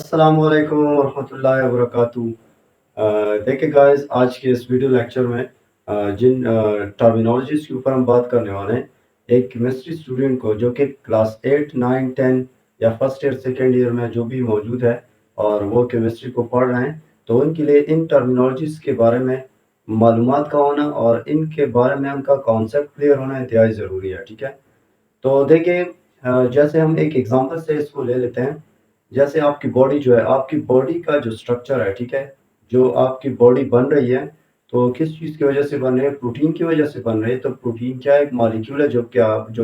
अस्सलाम वालेकुम वरहमतुल्लाहि वबरकातुहू। देखिए गाइस, आज के इस वीडियो लेक्चर में जिन टर्मिनोलॉजीज़ के ऊपर हम बात करने वाले हैं, एक केमिस्ट्री स्टूडेंट को जो कि क्लास 8, 9, 10 या फर्स्ट ईयर, सेकंड ईयर में जो भी मौजूद है और वो केमिस्ट्री को पढ़ रहे हैं, तो उनके लिए इन टर्मिनोलॉजीज़ के बारे में मालूमात का होना और इनके बारे में उनका कॉन्सेप्ट क्लियर होना इंतहाई ज़रूरी है, ठीक है? तो देखिए, जैसे हम एक एग्ज़ाम्पल से इसको ले लेते हैं। जैसे आपकी बॉडी जो है, आपकी बॉडी का जो स्ट्रक्चर है, ठीक है? जो आपकी बॉडी बन रही है, तो किस चीज़ की वज़ह से बन रही है? प्रोटीन की वज़ह से बन रही है। तो प्रोटीन क्या है? एक मॉलिक्यूल है जो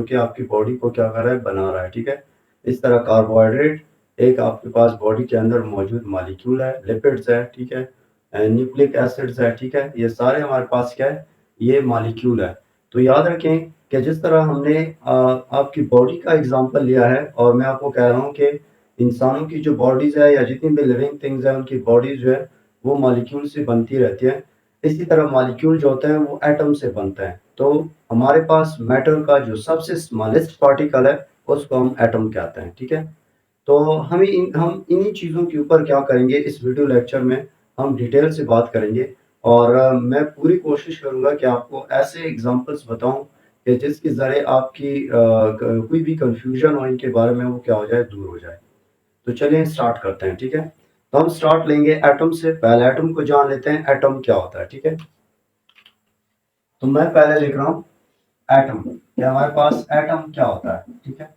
कि आपकी बॉडी को क्या कर रहा है? बना रहा है, ठीक है? इस तरह कार्बोहाइड्रेट एक आपके पास बॉडी के अंदर मौजूद मॉलिक्यूल है, लिपिड्स है, ठीक है? न्यूक्लिक एसिड्स है, ठीक है? ये सारे हमारे पास क्या है? ये मॉलिक्यूल है। तो याद रखें कि जिस तरह हमने आपकी बॉडी का एग्ज़ाम्पल लिया है और मैं आपको कह रहा हूँ कि इंसानों की जो बॉडीज़ है या जितनी भी लिविंग थिंग्स हैं, उनकी बॉडीज़ जो है वो मॉलिक्यूल से बनती रहती है। इसी तरह मॉलिक्यूल जो होते हैं वो एटम से बनते हैं। तो हमारे पास मैटर का जो सबसे स्मॉलेस्ट पार्टिकल है उसको हम एटम कहते हैं, ठीक है? तो हम इन्हीं चीज़ों के ऊपर क्या करेंगे, इस वीडियो लेक्चर में हम डिटेल से बात करेंगे और मैं पूरी कोशिश करूँगा कि आपको ऐसे एग्ज़ाम्पल्स बताऊँ कि जिसके ज़रिए आपकी कोई भी कन्फ्यूजन हो इनके बारे में वो क्या हो जाए, दूर हो जाए। तो चलिए स्टार्ट करते हैं, ठीक है? तो हम स्टार्ट लेंगे एटम से। पहले एटम को जान लेते हैं, एटम क्या होता है, ठीक है? तो मैं पहले लिख रहा हूँ एटम। क्या हमारे पास एटम क्या होता है, ठीक है?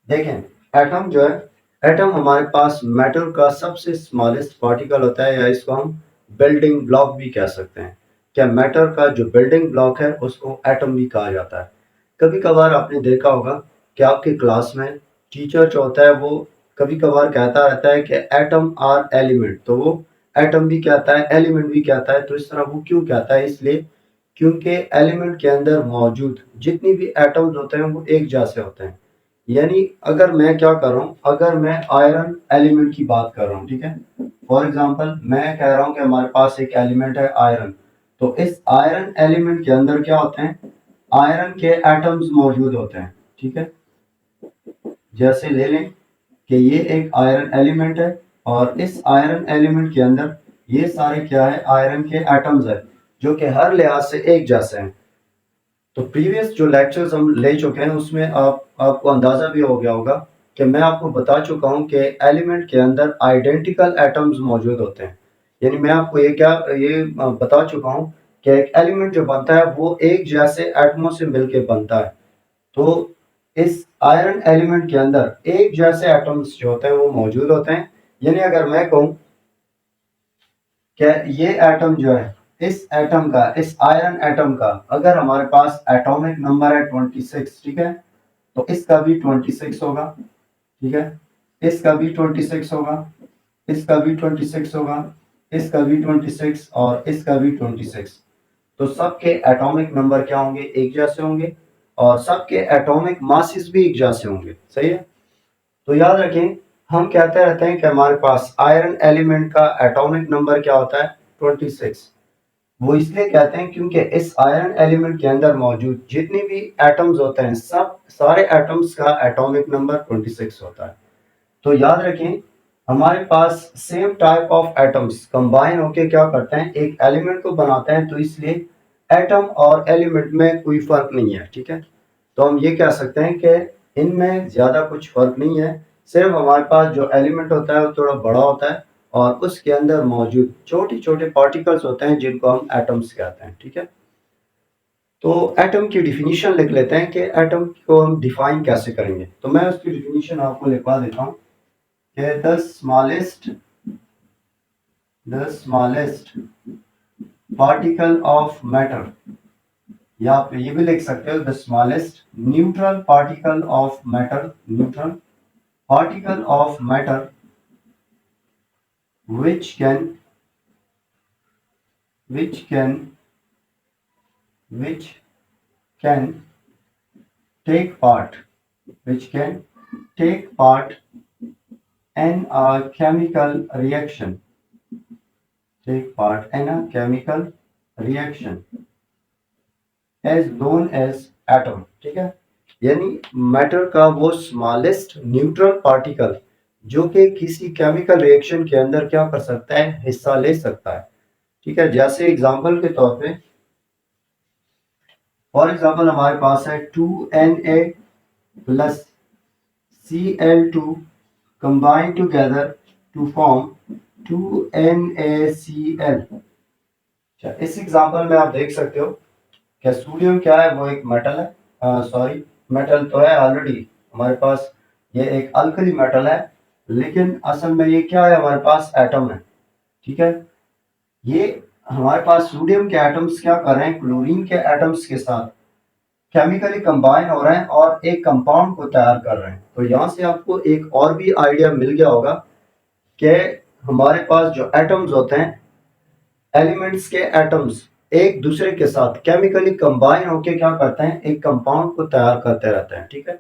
देखें, एटम जो है, एटम हमारे पास मैटर का सबसे स्मॉलेस्ट पार्टिकल होता है या इसको हम बिल्डिंग ब्लॉक भी कह सकते हैं। क्या मैटर का जो बिल्डिंग ब्लॉक है उसको एटम भी कहा जाता है। कभी कभार आपने देखा होगा कि आपकी क्लास में टीचर जो होता है वो कभी कभार कहता रहता है कि एटम आर एलिमेंट, तो वो एटम भी कहता है, एलिमेंट भी कहता है। तो इस तरह वो क्यों कहता है? इसलिए क्योंकि एलिमेंट के अंदर मौजूद जितनी भी एटम्स होते हैं वो एक जैसे होते हैं। यानी अगर मैं क्या कर रहा हूँ, अगर मैं आयरन एलिमेंट की बात कर रहा हूँ, ठीक है? फॉर एग्जांपल मैं कह रहा हूँ कि हमारे पास एक एलिमेंट है आयरन। तो इस आयरन एलिमेंट के अंदर क्या होते हैं? आयरन के एटम्स मौजूद होते हैं, ठीक है? जैसे ले लें कि ये एक आयरन एलिमेंट है और इस आयरन एलिमेंट के अंदर ये सारे क्या है? आयरन के एटम्स है जो कि हर लिहाज से एक जैसे हैं। तो प्रीवियस जो लेक्चर्स हम ले चुके हैं उसमें आपको अंदाजा भी हो गया होगा कि मैं आपको बता चुका हूं कि एलिमेंट के अंदर आइडेंटिकल एटम्स मौजूद होते हैं। यानी मैं आपको ये बता चुका हूं कि एक एलिमेंट जो बनता है वो एक जैसे एटमों से मिलकर बनता है। तो इस आयरन एलिमेंट के अंदर एक जैसे एटम्स जो होते हैं वो मौजूद होते हैं। यानी अगर मैं कहूं क्या ये एटम जो है, इस एटम का, इस आयरन एटम का अगर हमारे पास एटॉमिक नंबर है 26, ठीक है? तो इसका भी 26 होगा, ठीक है? इसका भी 26 होगा, इसका भी 26 होगा, इसका भी 26 और इसका भी 26। तो सबके एटॉमिक नंबर क्या होंगे? एक जैसे होंगे और सबके एटॉमिक मासेस भी एक जैसे होंगे, सही है? तो याद रखें, हम कहते रहते हैं कि हमारे पास आयरन एलिमेंट का एटॉमिक नंबर क्या होता है? 26। वो इसलिए कहते हैं क्योंकि इस आयरन एलिमेंट के अंदर मौजूद जितने भी एटम्स होते हैं, सब सारे एटम्स का एटॉमिक नंबर 26 होता है। तो याद रखें, हमारे पास same type of atoms combine होके क्या करते हैं? एक एलिमेंट को बनाते हैं। तो इसलिए एटम और एलिमेंट में कोई फर्क नहीं है, ठीक है? तो हम ये कह सकते हैं कि इनमें ज्यादा कुछ फर्क नहीं है। सिर्फ हमारे पास जो एलिमेंट होता है वो थोड़ा बड़ा होता है और उसके अंदर मौजूद छोटे छोटे पार्टिकल्स होते हैं जिनको हम एटम्स कहते हैं, ठीक है? तो एटम की डिफिनीशन लिख लेते हैं कि एटम को हम डिफाइन कैसे करेंगे। तो मैं उसकी डिफिनीशन आपको लिखवा देता हूँ कि the smallest particle of matter, या आप ये भी लिख सकते हो the smallest neutral particle of matter, neutral particle of matter which can which can which can take part which can take part in a chemical reaction, take part in a chemical reaction as known as atom, ठीक है? यानी matter का वो smallest neutral particle जो कि किसी chemical reaction के अंदर क्या कर सकता है, हिस्सा ले सकता है। ठीक है, जैसे एग्जांपल के तौर पे फॉर एग्जांपल हमारे पास है 2Na plus Cl2 combine together to form 2NaCl। इस एग्जांपल में आप देख सकते हो क्या सोडियम क्या है, वो एक मेटल है, सॉरी मेटल तो है ऑलरेडी हमारे पास, ये एक अल्कली मेटल है, लेकिन असल में ये क्या है, हमारे पास एटम है। ठीक है, ये हमारे पास सोडियम के एटम्स क्या कर रहे हैं, क्लोरीन के एटम्स के साथ केमिकली कंबाइन हो रहे हैं और एक कंपाउंड को तैयार कर रहे हैं। तो यहाँ से आपको एक और भी आइडिया मिल गया होगा कि हमारे पास जो एटम्स होते हैं, एलिमेंट्स के एटम्स एक दूसरे के साथ केमिकली कंबाइन होकर क्या करते हैं, एक कंपाउंड को तैयार करते रहते हैं। ठीक है,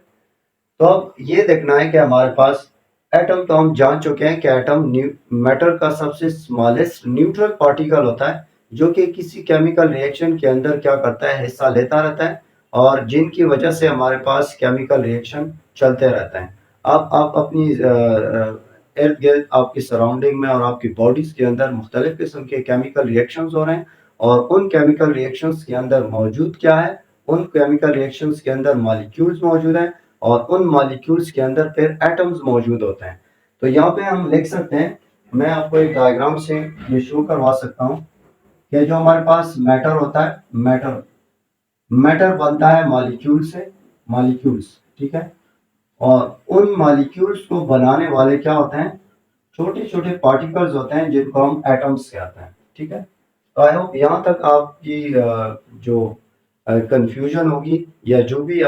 तो अब ये देखना है कि हमारे पास एटम तो हम जान चुके हैं कि एटम मैटर का सबसे स्मॉलेस्ट न्यूट्रल पार्टिकल होता है, जो कि किसी केमिकल रिएक्शन के अंदर क्या करता है, हिस्सा लेता रहता है और जिनकी वजह से हमारे पास केमिकल रिएक्शन चलते रहते हैं। अब आप अपनी इर्द गिर्द आपकी सराउंडिंग में और आपकी बॉडीज के अंदर मुख्तलिफ किस्म के केमिकल रिएक्शंस हो रहे हैं और उन केमिकल रिएक्शंस के अंदर मौजूद क्या है, उन केमिकल रिएक्शंस के अंदर मॉलिक्यूल्स मौजूद हैं और उन मॉलिक्यूल्स के अंदर फिर एटम्स मौजूद होते हैं। तो यहाँ पे हम लिख सकते हैं, मैं आपको एक डायग्राम से ये शो करवा सकता हूँ कि जो हमारे पास मैटर होता है, मैटर बनता है मॉलिक्यूल से, मॉलिक्यूल्स। ठीक है, और उन मॉलिक्यूल्स को बनाने वाले क्या होते हैं, छोटे छोटे पार्टिकल्स होते हैं जिनको हम एटम्स कहते हैं। ठीक है, तो आई होप यहाँ तक आपकी जो कंफ्यूजन होगी या जो भी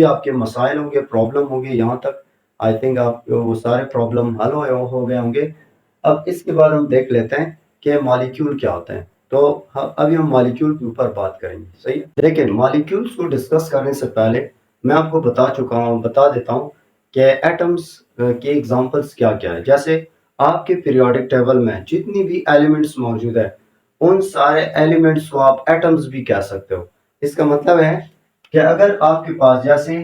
आपके मसाइल होंगे, प्रॉब्लम होंगे, यहाँ तक आई थिंक आप वो सारे प्रॉब्लम हल हो गए होंगे। अब इसके बाद हम देख लेते हैं कि मॉलिक्यूल क्या होते हैं। तो अभी हम मॉलिक्यूल के ऊपर बात करेंगे। सही है, देखिए मॉलिक्यूल्स को डिस्कस करने से पहले मैं आपको बता देता हूँ कि एटम्स के एग्जांपल्स क्या क्या है। जैसे आपके पीरियोडिक टेबल में जितनी भी एलिमेंट्स मौजूद है, उन सारे एलिमेंट्स को आप एटम्स भी कह सकते हो। इसका मतलब है कि अगर आपके पास जैसे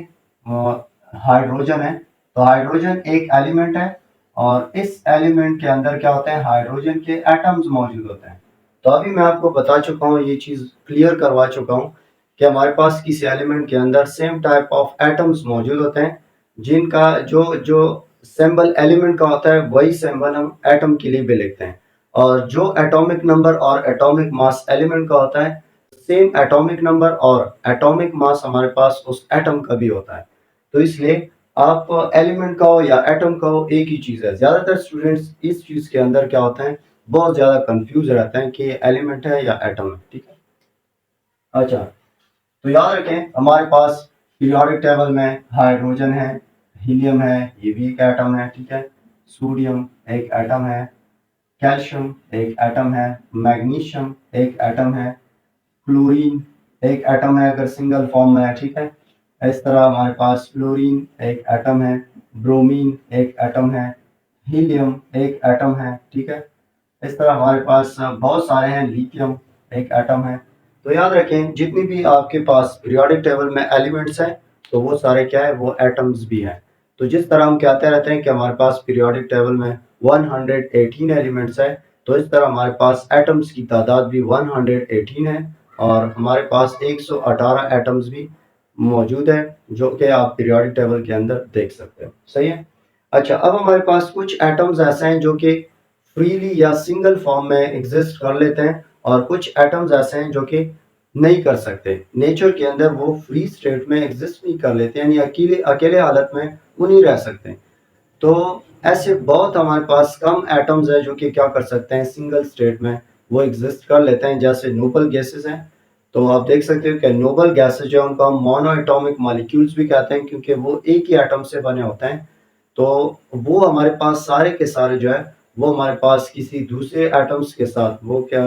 हाइड्रोजन है, तो हाइड्रोजन एक एलिमेंट है और इस एलिमेंट के अंदर क्या होते हैं, हाइड्रोजन के एटम्स मौजूद होते हैं। तो अभी मैं आपको बता चुका हूँ, ये चीज क्लियर करवा चुका हूँ कि हमारे पास किसी एलिमेंट के अंदर सेम टाइप ऑफ एटम्स मौजूद होते हैं, जिनका जो जो सिंबल एलिमेंट का होता है वही सिंबल हम एटम के लिए भी लिखते हैं। और जो एटॉमिक नंबर और एटॉमिक मास एलिमेंट का होता है, सेम एटॉमिक नंबर और एटॉमिक मास हमारे पास उस एटम का भी होता है। तो इसलिए आप एलिमेंट का हो या एटम का हो, एक ही चीज है। ज्यादातर स्टूडेंट्स इस चीज के अंदर क्या होते हैं, बहुत ज्यादा कंफ्यूज रहते हैं कि एलिमेंट है या एटम है। ठीक है, अच्छा, तो याद रखें हमारे पास पीरियोडिक टेबल में हाइड्रोजन है, हीलियम है, ये भी एक एटम है। ठीक है, सोडियम एक एटम है, कैल्शियम एक एटम है, मैग्नीशियम एक एटम है, क्लोरीन एक एटम है अगर सिंगल फॉर्म में है। ठीक है, इस तरह हमारे पास फ्लोरीन एक एटम है, ब्रोमीन एक एटम है, हीलियम एक एटम है। ठीक है, इस तरह हमारे पास बहुत सारे हैं, लिथियम एक एटम है। तो याद रखें जितनी भी आपके पास पीरियोडिक टेबल में एलिमेंट्स हैं, तो वो सारे क्या है, वो एटम्स भी हैं। तो जिस तरह हम कहते रहते हैं कि हमारे पास पीरियोडिक टेबल में 118 एलिमेंट्स है, तो इस तरह हमारे पास एटम्स की तादाद भी 118 है और हमारे पास 118 एटम्स भी मौजूद है, जो कि आप पीरियोडिक टेबल के अंदर देख सकते हो। सही है, अच्छा, अब हमारे पास कुछ एटम्स ऐसे हैं जो कि फ्रीली या सिंगल फॉर्म में एग्जिस्ट कर लेते हैं और कुछ एटम्स ऐसे हैं जो कि नहीं कर सकते। नेचर के अंदर वो फ्री स्टेट में एग्जिस्ट नहीं कर लेते, यानी अकेले अकेले हालत में वो नहीं रह सकते। तो ऐसे बहुत हमारे पास कम एटम्स है जो कि क्या कर सकते हैं, सिंगल स्टेट में वो एग्जिस्ट कर लेते हैं। जैसे नोबल गैसेस हैं, तो आप देख सकते हो कि नोबल गैसेस जो है उनको हम मोनो एटॉमिक मॉलिक्यूल्स भी कहते हैं, क्योंकि वो एक ही एटम से बने होते हैं। तो वो हमारे पास सारे के सारे जो है, वो हमारे पास किसी दूसरे एटम्स के साथ वो क्या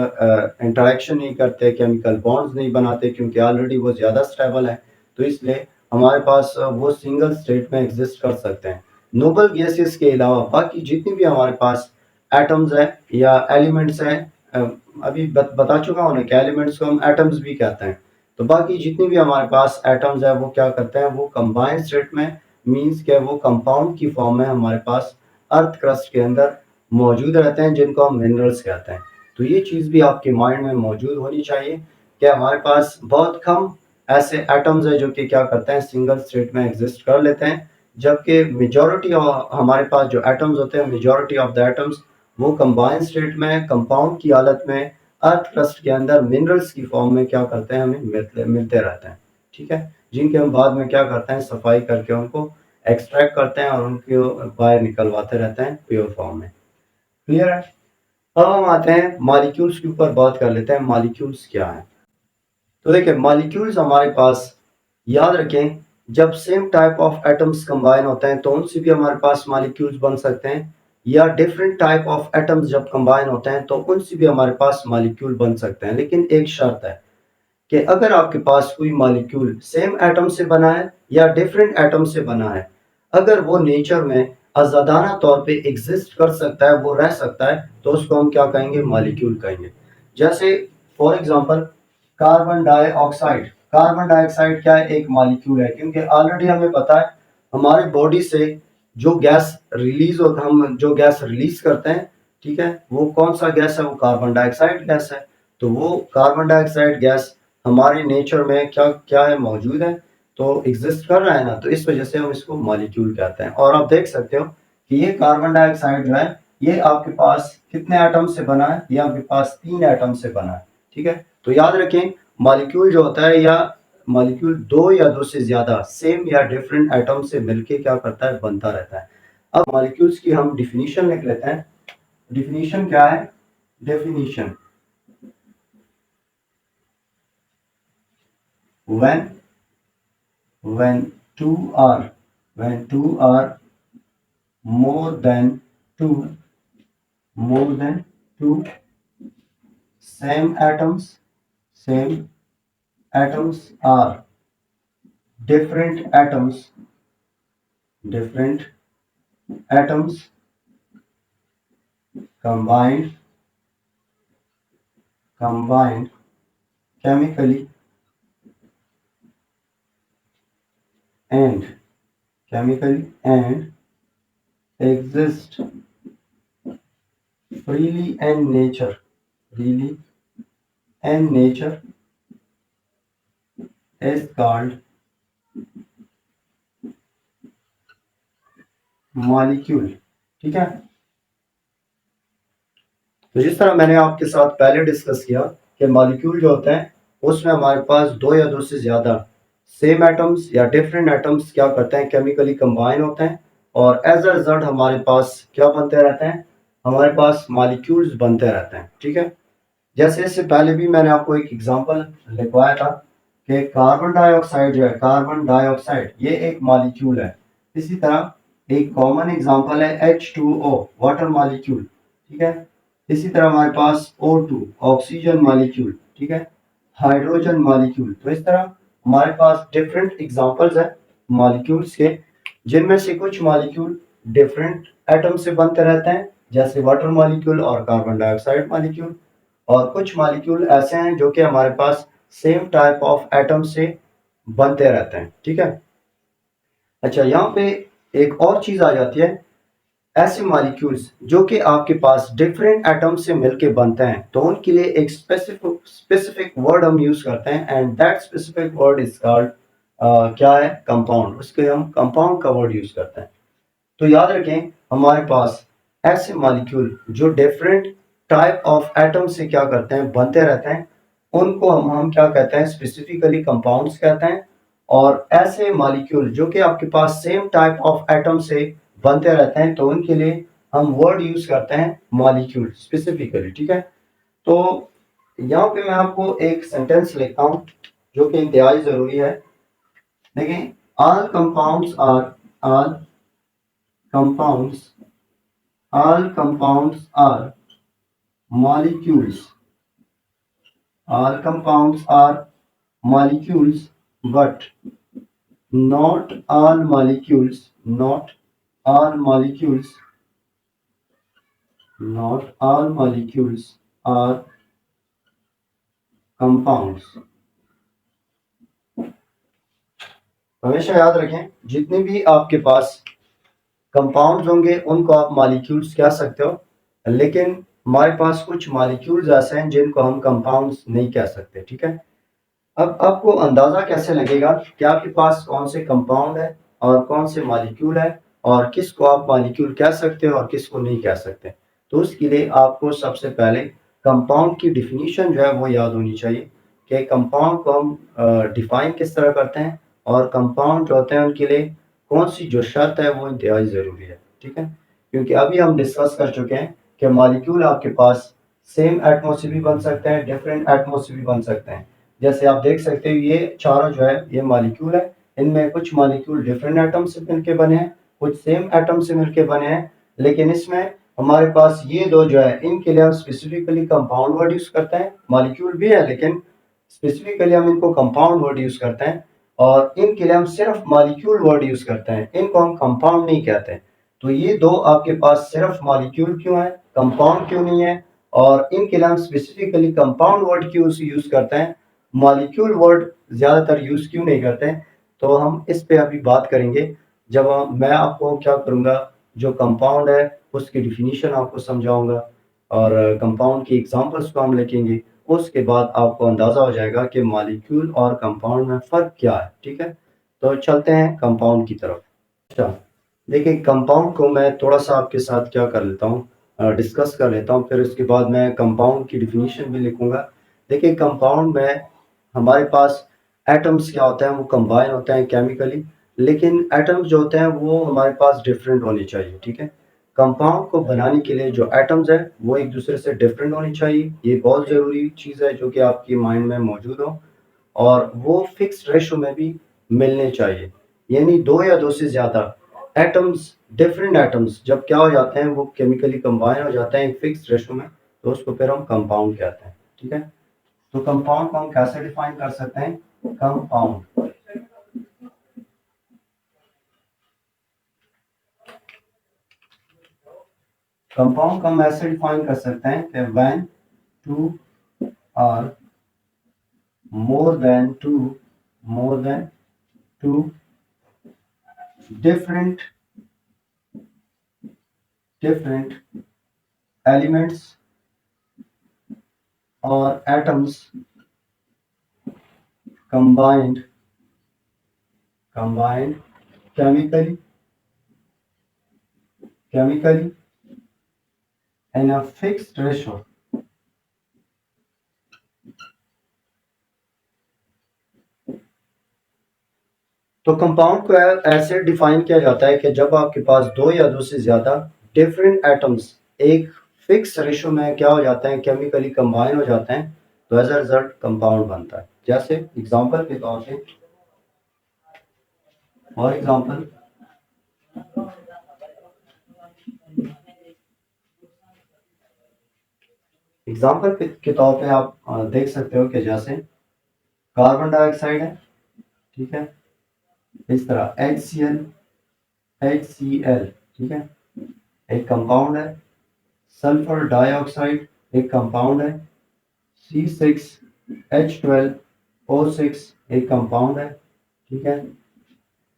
इंटरेक्शन नहीं करते, केमिकल बॉन्ड्स नहीं बनाते, क्योंकि ऑलरेडी वो ज़्यादा स्टेबल है। तो इसलिए हमारे पास वो सिंगल स्टेट में एग्जिस्ट कर सकते हैं। नोबल गैसेस के अलावा बाकी जितनी भी हमारे पास एटम्स हैं या एलिमेंट्स हैं, अभी बता चुका हूँ ना कि एलिमेंट्स को हम एटम्स भी कहते हैं। तो बाकी जितनी भी हमारे पास एटम्स है वो क्या करते हैं, वो कंबाइंड स्टेट में मीन्स के वो कंपाउंड की फॉर्म में हमारे पास अर्थ क्रस्ट के अंदर मौजूद रहते हैं, जिनको हम मिनरल्स कहते हैं। तो ये चीज़ भी आपके माइंड में मौजूद होनी चाहिए कि हमारे पास बहुत कम ऐसे एटम्स है जो कि क्या करते हैं, सिंगल स्टेट में एग्जिस्ट कर लेते हैं, जबकि मेजॉरिटी हमारे पास जो एटम्स होते हैं, मेजॉरिटी ऑफ द एटम्स वो कंबाइंड स्टेट में कंपाउंड की हालत में अर्थ क्रस्ट के अंदर मिनरल्स की फॉर्म में क्या करते हैं, हमें मिलते रहते हैं। ठीक है, जिनके हम बाद में क्या करते हैं, सफाई करके उनको एक्सट्रैक्ट करते हैं और उनको बाहर निकलवाते रहते हैं प्योर फॉर्म में। क्लियर है? अब हम आते हैं मॉलिक्यूल्स के ऊपर, बात कर लेते हैं मॉलिक्यूल्स क्या है। तो देखिए मॉलिक्यूल्स हमारे पास, याद रखें, जब same type of atoms combine होते हैं तो उनसे भी हमारे पास मॉलिक्यूल्स बन सकते हैं, या डिफरेंट टाइप ऑफ एटम्स जब कंबाइन होते हैं तो उनसे भी हमारे पास मॉलिक्यूल बन सकते हैं। लेकिन एक शर्त है कि अगर आपके पास कोई मॉलिक्यूल सेम एटम से बना है या डिफरेंट एटम से बना है, अगर वो नेचर में आजादाना तौर पे एग्जिस्ट कर सकता है, वो रह सकता है, तो उसको हम क्या कहेंगे, मॉलिक्यूल कहेंगे। जैसे for example carbon dioxide, carbon dioxide क्या है, एक मॉलिक्यूल है, क्योंकि ऑलरेडी हमें पता है हमारे बॉडी से जो गैस रिलीज होता, हम जो गैस रिलीज करते हैं, ठीक है, वो कौन सा गैस है, वो कार्बन डाइऑक्साइड गैस है। तो वो कार्बन डाइऑक्साइड गैस हमारे नेचर में क्या क्या है, मौजूद है, तो एग्जिस्ट कर रहा है ना, तो इस वजह से हम इसको मॉलिक्यूल कहते हैं। और आप देख सकते हो कि ये कार्बन डाइऑक्साइड जो है, ये आपके पास कितने एटम से बना है, ये आपके पास 3 एटम से बना है। ठीक है, तो याद रखें मॉलिक्यूल जो होता है, या मॉलिक्यूल दो या दो से ज्यादा सेम या डिफरेंट एटम से मिलके क्या करता है, बनता रहता है। अब मॉलिक्यूल्स की हम डिफिनीशन लिख लेते हैं। डिफिनीशन क्या है, definition, when two are, when two are more than two, more than two same atoms, same atoms are different atoms, different atoms combined, combined chemically and chemically and exist freely in nature, freely in nature is called molecule. ठीक है, तो जिस तरह मैंने आपके साथ पहले discuss किया कि मॉलिक्यूल जो होते हैं उसमें हमारे पास दो या दो से ज्यादा सेम एटम्स या डिफरेंट एटम्स क्या करते हैं, केमिकली कंबाइन होते हैं, और एज अ रिजल्ट हमारे पास क्या बनते रहते हैं, हमारे पास मॉलिक्यूल्स बनते रहते हैं। ठीक है, जैसे इससे पहले भी मैंने आपको एक एग्जांपल लिखवाया था कि कार्बन डाइऑक्साइड जो है, कार्बन डाइऑक्साइड ये एक मॉलिक्यूल है। इसी तरह एक कॉमन एग्जांपल है H2O, वाटर मॉलिक्यूल। ठीक है, इसी तरह हमारे पास O2, ऑक्सीजन मॉलिक्यूल। ठीक है, हाइड्रोजन मॉलिक्यूल। तो इस तरह हमारे पास डिफरेंट एग्जांपल्स हैं मॉलिक्यूल्स के, जिनमें से कुछ मॉलिक्यूल डिफरेंट एटम से बनते रहते हैं, जैसे वाटर मॉलिक्यूल और कार्बन डाइऑक्साइड मॉलिक्यूल, और कुछ मॉलिक्यूल ऐसे हैं जो कि हमारे पास सेम टाइप ऑफ एटम से बनते रहते हैं। ठीक है, अच्छा यहाँ पे एक और चीज आ जाती है, ऐसे मॉलिक्यूल्स जो कि आपके पास डिफरेंट एटम से मिलके बनते हैं, तो उनके लिए एक स्पेसिफिक वर्ड हम यूज करते हैं, and that specific word is called क्या है, कंपाउंड। उसके हम कंपाउंड का वर्ड यूज करते हैं। तो याद रखें हमारे पास ऐसे मॉलिक्यूल जो डिफरेंट टाइप ऑफ एटम से क्या करते हैं, बनते रहते हैं, उनको हम क्या कहते हैं, स्पेसिफिकली कंपाउंड्स कहते हैं। और ऐसे मॉलिक्यूल जो कि आपके पास सेम टाइप ऑफ एटम से बनते रहते हैं, तो उनके लिए हम वर्ड यूज करते हैं मॉलिक्यूल स्पेसिफिकली। ठीक है, तो यहाँ पे मैं आपको एक सेंटेंस लिखता हूँ जो कि इंतहाई जरूरी है। देखें, all compounds are, all compounds, all compounds are molecules, all compounds are molecules, but not all molecules, not all molecules, not all molecules are compounds, हमेशा याद रखें जितने भी आपके पास कंपाउंड्स होंगे उनको आप मॉलिक्यूल्स कह सकते हो, लेकिन हमारे पास कुछ मॉलिक्यूल्स ऐसे हैं जिनको हम कंपाउंड्स नहीं कह सकते, ठीक है। अब आपको अंदाजा कैसे लगेगा कि आपके पास कौन से कंपाउंड है और कौन से मॉलिक्यूल है और किसको आप मॉलिक्यूल कह सकते हो और किसको नहीं कह सकते। तो उसके लिए आपको सबसे पहले कंपाउंड की डिफिनीशन जो है वो याद होनी चाहिए कि कंपाउंड को हम डिफाइन किस तरह करते हैं और कंपाउंड जो होते हैं उनके लिए कौन सी जो शर्त है वो इंतहाई ज़रूरी है, ठीक है। क्योंकि अभी हम डिस्कस कर चुके हैं कि मॉलिक्यूल आपके पास सेम एटमो से भी बन सकते हैं, डिफरेंट एटमो से भी बन सकते हैं। जैसे आप देख सकते हो ये चारों जो है ये मॉलिक्यूल है, इनमें कुछ मॉलिक्यूल डिफरेंट एटम से मिलके बने हैं, कुछ सेम एटम से मिलके बने हैं, लेकिन इसमें हमारे पास ये दो जो है इनके लिए हम स्पेसिफिकली कंपाउंड वर्ड यूज करते हैं। मॉलिक्यूल भी है लेकिन स्पेसिफिकली हम इनको कंपाउंड वर्ड यूज करते हैं, और इनके लिए हम सिर्फ मॉलिक्यूल वर्ड यूज करते हैं, इनको हम कंपाउंड नहीं कहते। तो ये दो आपके पास सिर्फ मॉलिक्यूल क्यों है, कंपाउंड क्यों नहीं है, और इनके लिए हम स्पेसिफिकली कंपाउंड वर्ड क्यों यूज करते हैं, मॉलिक्यूल वर्ड ज़्यादातर यूज़ क्यों नहीं करते हैं, तो हम इस पे अभी बात करेंगे। जब मैं आपको क्या करूँगा, जो कंपाउंड है उसकी डिफिनीशन आपको समझाऊँगा और कंपाउंड की एग्जांपल्स को हम लिखेंगे। उसके बाद आपको अंदाज़ा हो जाएगा कि मॉलिक्यूल और कंपाउंड में फ़र्क क्या है, ठीक है। तो चलते हैं कंपाउंड की तरफ। अच्छा, देखिए कंपाउंड को मैं थोड़ा-सा आपके साथ क्या कर लेता हूँ, डिस्कस कर लेता हूँ, फिर उसके बाद मैं कंपाउंड की डिफिनीशन भी लिखूँगा। देखिए कंपाउंड में हमारे पास एटम्स क्या होते हैं, वो कंबाइन होते हैं केमिकली, लेकिन एटम्स जो होते हैं वो हमारे पास डिफरेंट होने चाहिए, ठीक है। कंपाउंड को बनाने के लिए जो एटम्स हैं वो एक दूसरे से डिफरेंट होनी चाहिए, ये बहुत ज़रूरी चीज़ है जो कि आपकी माइंड में मौजूद हो, और वो फिक्स्ड रेशो में भी मिलने चाहिए। यानी दो या दो से ज़्यादा एटम्स, डिफरेंट एटम्स जब क्या हो जाते हैं वो केमिकली कंबाइन हो जाते हैं एक फिक्स्ड रेशो में, तो उसको फिर हम कंपाउंड कहते हैं, ठीक है। तो कंपाउंड को हम कैसे डिफाइन कर सकते हैं, कंपाउंड कंपाउंड को हम ऐसे डिफाइन कर सकते हैं कि when two are more than two different different elements और atoms combined combined chemically in a fixed ratio। तो कंपाउंड को ऐसे डिफाइन किया जाता है कि जब आपके पास दो या दो से ज्यादा डिफरेंट एटम्स एक फिक्स रेशो में क्या हो जाते हैं, केमिकली कंबाइन हो जाते हैं, तो एज अ रिजल्ट कंपाउंड बनता है। जैसे एग्जांपल के तौर पे, फॉर एग्जांपल के तौर पे आप देख सकते हो कि जैसे कार्बन डाइऑक्साइड है, ठीक है, इस तरह HCl ठीक है, एक कंपाउंड है। सल्फर डाइऑक्साइड एक कंपाउंड है। C6H12O6 एक कंपाउंड है, ठीक है।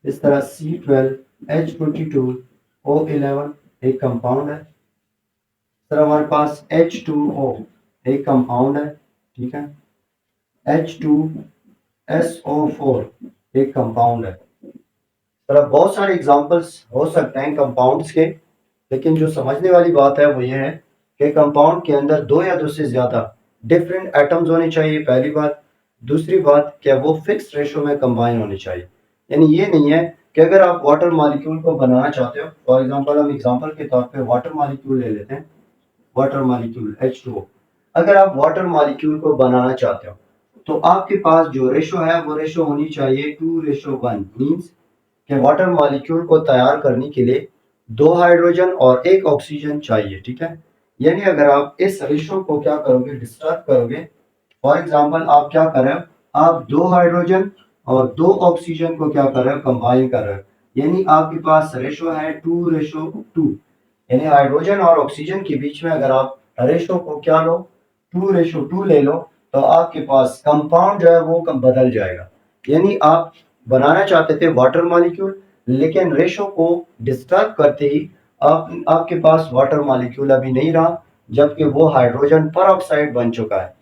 इस तरह C12H22O11 एक कंपाउंड है। इस तरह हमारे पास H2O एक कंपाउंड है, ठीक है। H2SO4 एक कंपाउंड है। तरह बहुत सारे एग्जांपल्स हो सकते हैं कंपाउंड्स के, लेकिन जो समझने वाली बात है वो ये है कि कंपाउंड के अंदर दो या दो से ज्यादा डिफरेंट एटम्स होने चाहिए, पहली बात। दूसरी बात क्या, वो फिक्स रेशो में कंबाइन होने चाहिए। यानी ये नहीं है कि अगर आप वाटर मॉलिक्यूल को बनाना चाहते हो, फॉर एग्जांपल हम एग्जांपल के तौर पे वाटर मॉलिक्यूल ले लेते हैं, वाटर मॉलिक्यूल H2O। अगर आप वाटर मॉलिक्यूल को बनाना चाहते हो तो आपके पास जो रेशो है वो रेशो होनी चाहिए 2:1। मीन्स कि वाटर मॉलिक्यूल को तैयार करने के लिए दो हाइड्रोजन और एक ऑक्सीजन चाहिए, ठीक है। यानी अगर आप इस रेशो को क्या करोगे, डिस्टर्ब करोगे, फॉर एग्जांपल आप क्या कर रहे हो, आप दो हाइड्रोजन और दो ऑक्सीजन को क्या कर रहे हो, कंबाइन कर रहे हो, यानी आपके पास रेशो है 2:2। यानी हाइड्रोजन और ऑक्सीजन के बीच में अगर आप रेशो को क्या लो, 2:2 ले लो, तो आपके पास कंपाउंड जो है वो बदल जाएगा। यानी आप बनाना चाहते थे वाटर मॉलिक्यूल, लेकिन रेशो को डिस्टर्ब करते ही आपके पास वाटर मॉलिक्यूल अभी नहीं रहा, जबकि वो हाइड्रोजन परऑक्साइड बन चुका है।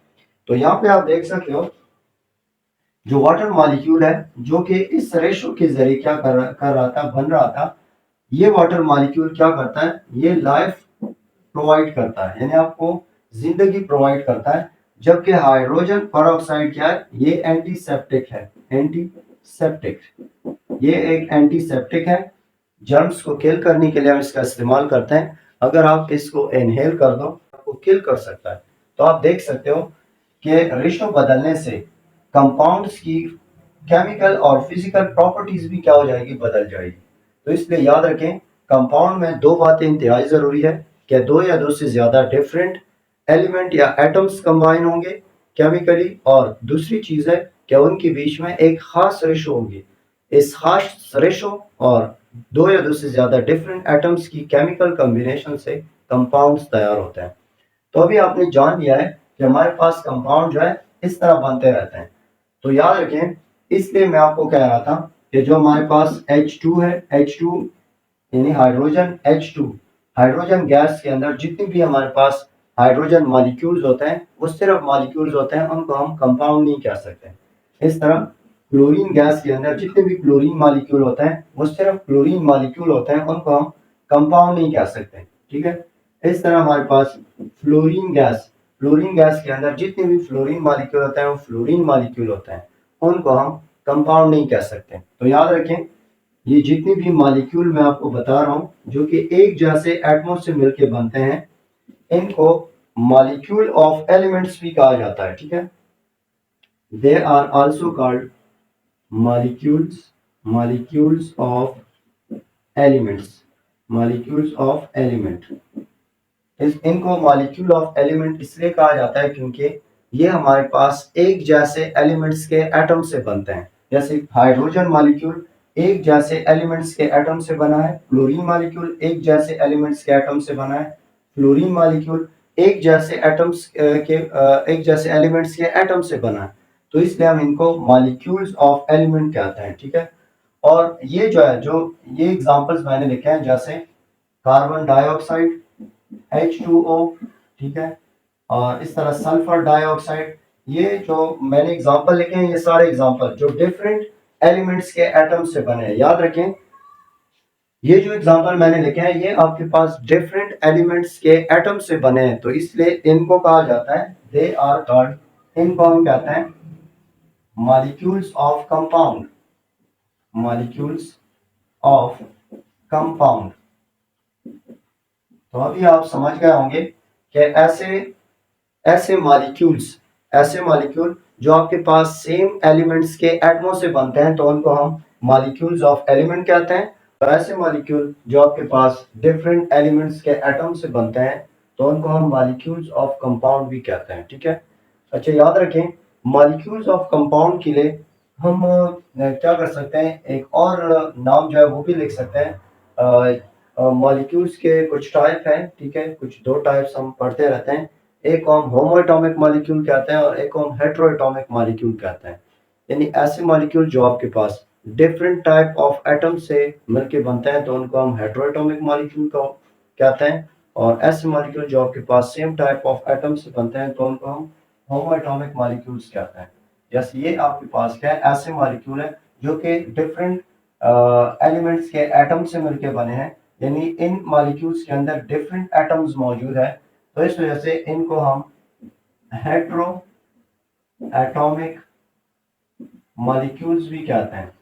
तो यहाँ पे आप देख सकते हो जो वाटर मॉलिक्यूल है, जो कि इस रेशो के जरिए क्या कर रहा था, बन रहा था, ये वाटर मॉलिक्यूल क्या करता है, ये लाइफ प्रोवाइड करता है, यानी आपको जिंदगी प्रोवाइड करता है। जबकि हाइड्रोजन परऑक्साइड क्या है, ये एंटीसेप्टिक है। एंटीसेप्टिक, ये एक एंटीसेप्टिक है, जर्म्स को किल करने के लिए हम इसका इस्तेमाल करते हैं। अगर आप इसको इनहेल कर दो, आपको किल कर सकता है। तो आप देख सकते हो कि रेशो बदलने से कंपाउंड्स की केमिकल और फिजिकल प्रॉपर्टीज भी क्या हो जाएगी, बदल जाएगी। तो इसलिए याद रखें, कंपाउंड में दो बातें इंतहाई जरूरी है कि दो या दो से ज्यादा डिफरेंट एलिमेंट या एटम्स कंबाइन होंगे केमिकली, और दूसरी चीज है कि उनके बीच में एक खास रेशो होगी। इस खास रेशो और दो या दो से ज्यादा डिफरेंट एटम्स की केमिकल कॉम्बिनेशन से कंपाउंड्स तैयार होते हैं। तो अभी आपने जान लिया है कि हमारे पास कंपाउंड जो है इस तरह बनते रहते हैं। तो याद रखें, इसलिए मैं आपको कह रहा था कि जो हमारे पास H2 है, H2 यानी हाइड्रोजन, H2 हाइड्रोजन गैस के अंदर जितने भी हमारे पास हाइड्रोजन मॉलिक्यूल्स होते हैं, वो सिर्फ मॉलिक्यूल्स होते हैं, उनको हम कंपाउंड नहीं कह सकते। इस तरह क्लोरीन गैस के अंदर जितने भी क्लोरीन मॉलिक्यूल होते हैं, वो सिर्फ क्लोरीन मॉलिक्यूल होते हैं, उनको हम कंपाउंड नहीं कह सकते। ठीक है, इस तरह हमारे पास फ्लोरीन गैस के अंदर जितने भी फ्लोरीन मॉलिक्यूल होते हैं, वो फ्लोरीन मॉलिक्यूल होते हैं, उनको हम कंपाउंड नहीं कह सकते। तो याद रखें, ये जितने भी मॉलिक्यूल मैं आपको बता रहा हूं जो कि एक जैसे एटमों से मिलकर बनते हैं, इनको मॉलिक्यूल ऑफ एलिमेंट्स भी कहा जाता है। ठीक है, they are also called molecules of elements, molecules of element. इनको मॉलिक्यूल ऑफ एलिमेंट इसलिए कहा जाता है क्योंकि ये हमारे पास एक जैसे एलिमेंट्स के एटम से बनते हैं। जैसे हाइड्रोजन मॉलिक्यूल एक जैसे एलिमेंट्स के एटम से बना है, क्लोरीन मॉलिक्यूल एक जैसे एलिमेंट्स के एटम से बना है, फ्लोरीन मॉलिक्यूल एक जैसे एक जैसे एलिमेंट्स के एटम से बना है। तो इसलिए हम इनको मॉलिक्यूल्स ऑफ एलिमेंट कहते हैं। ठीक है, और ये जो है, जो ये एग्जांपल्स मैंने लिखे हैं, जैसे कार्बन डाइऑक्साइड H2O, ठीक है, और इस तरह सल्फर डाइऑक्साइड, ये जो मैंने एग्जांपल लिखे हैं, ये सारे एग्जांपल जो डिफरेंट एलिमेंट्स के एटम से बने हैं। याद रखें, ये जो एग्जांपल मैंने लिखे हैं, ये आपके पास डिफरेंट एलिमेंट्स के एटम से बने हैं, तो इसलिए इनको कहा जाता है, दे आर कॉल्ड, इनको हम कहते हैं molecules of compound, molecules of compound. तो अभी आप समझ गए होंगे कि ऐसे मॉलिक्यूल जो आपके पास सेम एलिमेंट्स के एटमों से बनते हैं, तो उनको हम मॉलिक्यूल्स ऑफ एलिमेंट कहते हैं। और ऐसे मॉलिक्यूल जो आपके पास डिफरेंट एलिमेंट्स के एटम से बनते हैं, तो उनको हम मॉलिक्यूल्स ऑफ कंपाउंड भी कहते हैं। ठीक है, अच्छा याद रखें, मॉलिक्यूल्स ऑफ कंपाउंड के लिए हम क्या कर सकते हैं, एक और नाम जो है वो भी लिख सकते हैं। मॉलिक्यूल्स के कुछ टाइप हैं। ठीक है, कुछ दो टाइप्स हम पढ़ते रहते हैं, एक को हम होमो एटॉमिक मॉलिक्यूल कहते हैं और एक को हम हेटेरो एटॉमिक मॉलिक्यूल कहते हैं। यानी ऐसे मॉलिक्यूल जो आपके पास डिफरेंट टाइप ऑफ एटम से मिलके बनते हैं, तो उनको हम हेटेरो एटॉमिक मॉलिक्यूल को कहते हैं, और ऐसे मॉलिक्यूल जो आपके पास सेम टाइप ऑफ एटम से बनते हैं, तो उनको हम होमो एटॉमिक मॉलिक्यूल्स कहते हैं। जैसे ये आपके पास क्या है, ऐसे मॉलिक्यूल है जो कि डिफरेंट एलिमेंट्स के एटम से मिलके बने हैं, यानी इन मॉलिक्यूल्स के अंदर डिफरेंट एटम्स मौजूद है, तो इस वजह से इनको हम हेटेरो एटॉमिक मॉलिक्यूल्स भी कहते हैं,